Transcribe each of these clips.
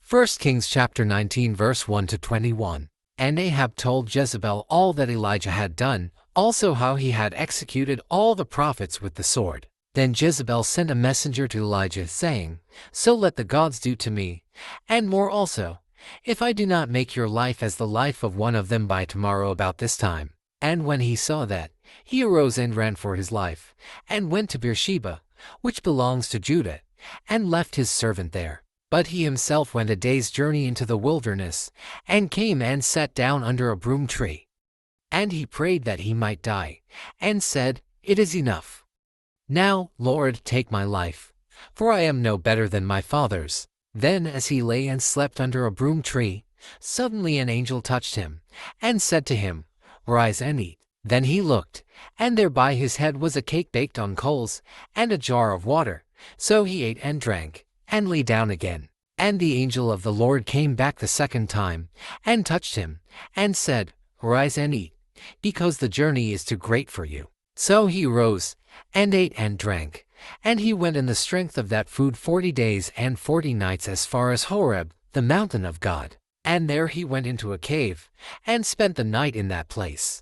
1 Kings chapter 19 verse 1 to 21. And Ahab told Jezebel all that Elijah had done, also how he had executed all the prophets with the sword. Then Jezebel sent a messenger to Elijah, saying, So let the gods do to me, and more also, if I do not make your life as the life of one of them by tomorrow about this time. And when he saw that, he arose and ran for his life, and went to Beersheba, which belongs to Judah, and left his servant there. But he himself went a day's journey into the wilderness, and came and sat down under a broom tree. And he prayed that he might die, and said, It is enough. Now, Lord, take my life, for I am no better than my fathers. Then as he lay and slept under a broom tree, suddenly an angel touched him, and said to him, Rise and eat. Then he looked, and there by his head was a cake baked on coals, and a jar of water. So he ate and drank, and lay down again. And the angel of the Lord came back the second time, and touched him, and said, Rise and eat, because the journey is too great for you. So he rose, and ate and drank, and he went in the strength of that food 40 days and 40 nights as far as Horeb, the mountain of God. And there he went into a cave, and spent the night in that place.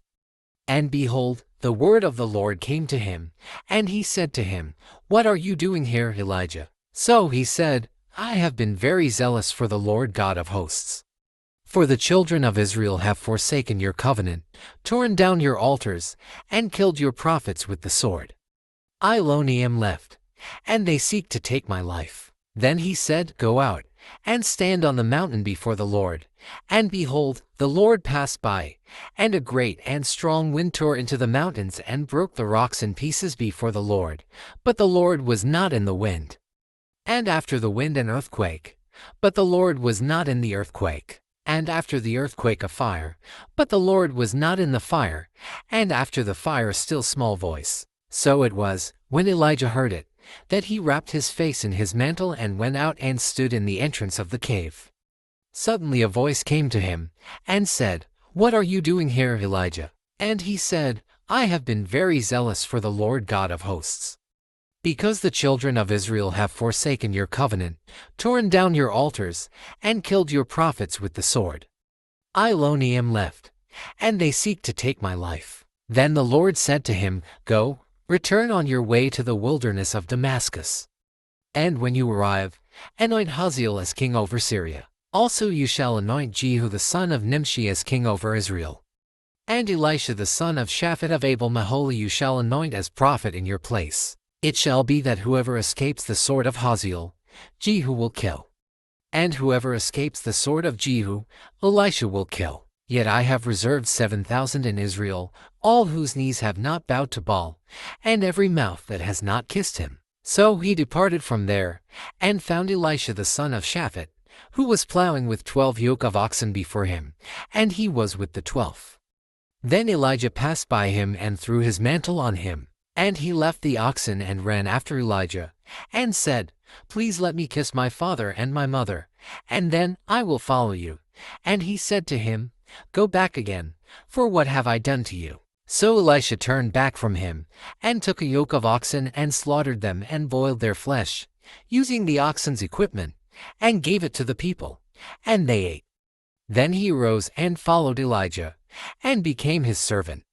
And behold, the word of the Lord came to him, and he said to him, What are you doing here, Elijah? So he said, I have been very zealous for the Lord God of hosts. For the children of Israel have forsaken your covenant, torn down your altars, and killed your prophets with the sword. I alone am left, and they seek to take my life. Then he said, Go out, and stand on the mountain before the Lord. And behold, the Lord passed by, and a great and strong wind tore into the mountains and broke the rocks in pieces before the Lord. But the Lord was not in the wind. And after the wind an earthquake, but the Lord was not in the earthquake. And after the earthquake a fire, but the Lord was not in the fire. And after the fire a still small voice. So it was, when Elijah heard it, that he wrapped his face in his mantle and went out and stood in the entrance of the cave. Suddenly a voice came to him, and said, What are you doing here, Elijah? And he said, I have been very zealous for the Lord God of hosts. Because the children of Israel have forsaken your covenant, torn down your altars, and killed your prophets with the sword. I alone am left, and they seek to take my life. Then the Lord said to him, Go, return on your way to the wilderness of Damascus. And when you arrive, anoint Hazael as king over Syria. Also you shall anoint Jehu the son of Nimshi as king over Israel. And Elisha the son of Shaphat of Abel-Meholah you shall anoint as prophet in your place. It shall be that whoever escapes the sword of Hazael, Jehu will kill. And whoever escapes the sword of Jehu, Elisha will kill. Yet I have reserved 7,000 in Israel, all whose knees have not bowed to Baal, and every mouth that has not kissed him. So he departed from there, and found Elisha the son of Shaphat, who was plowing with 12 yoke of oxen before him, and he was with the 12th. Then Elijah passed by him and threw his mantle on him. And he left the oxen and ran after Elijah, and said, Please let me kiss my father and my mother, and then I will follow you. And he said to him, Go back again, for what have I done to you? So Elisha turned back from him, and took a yoke of oxen and slaughtered them and boiled their flesh, using the oxen's equipment, and gave it to the people, and they ate. Then he arose and followed Elijah, and became his servant.